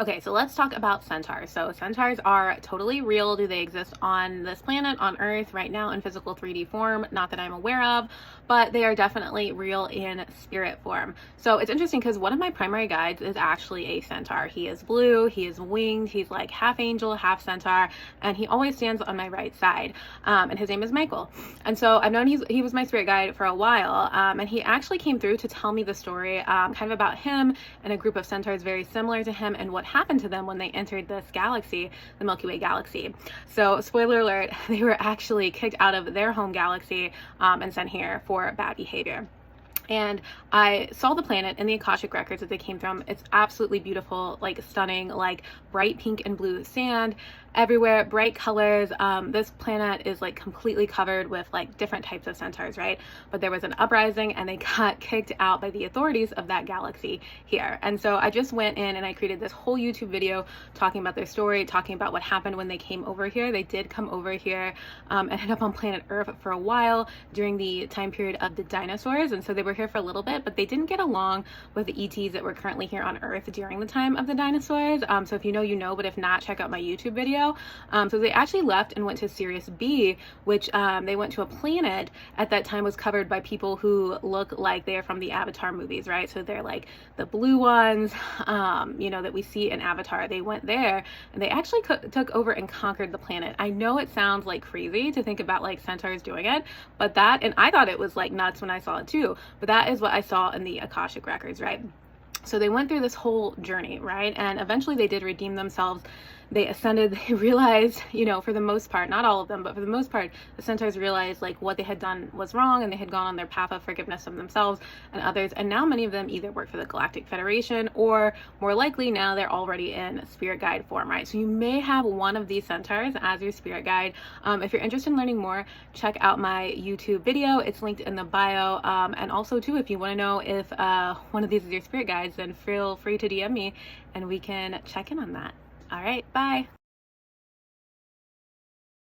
Okay, so let's talk about centaurs. So centaurs are totally real. Do they exist on this planet, on Earth, right now in physical 3D form? Not that I'm aware of, but they are definitely real in spirit form. So it's interesting because one of my primary guides is actually a centaur. He is blue, he is winged, he's like half angel, half centaur, and he always stands on my right side. And his name is Michael. And so I've known he was my spirit guide for a while, and he actually came through to tell me the story kind of about him and a group of centaurs very similar to him and what happened to them when they entered this galaxy, the Milky Way galaxy. So spoiler alert, they were actually kicked out of their home galaxy and sent here for bad behavior. And I saw the planet in the Akashic records that they came from. It's absolutely beautiful, like stunning, like bright pink and blue sand everywhere, bright colors. This planet is like completely covered with like different types of centaurs, right? But there was an uprising and they got kicked out by the authorities of that galaxy here. And so I just went in and I created this whole YouTube video talking about their story, talking about what happened when they came over here. They did come over here, ended up on planet Earth for a while during the time period of the dinosaurs. And so they were here for a little bit, but they didn't get along with the ETs that were currently here on Earth during the time of the dinosaurs. So if you know, you know, but if not, check out my YouTube video. So they actually left and went to Sirius B, which they went to a planet at that time was covered by people who look like they're from the Avatar movies, right? So they're like the blue ones, you know, that we see in Avatar. They went there and they actually took over and conquered the planet. I know it sounds like crazy to think about like centaurs doing it, but that, and I thought it was like nuts when I saw it too, but that is what I saw in the Akashic records, right? So they went through this whole journey, right? And eventually they did redeem themselves. They ascended, they realized, you know, for the most part, not all of them, but for the most part, the centaurs realized like what they had done was wrong and they had gone on their path of forgiveness of themselves and others. And now many of them either work for the Galactic Federation or more likely now they're already in spirit guide form, right? So you may have one of these centaurs as your spirit guide. If you're interested in learning more, check out my YouTube video. It's linked in the bio. And also too, if you want to know if one of these is your spirit guides, then feel free to DM me and we can check in on that. All right, bye.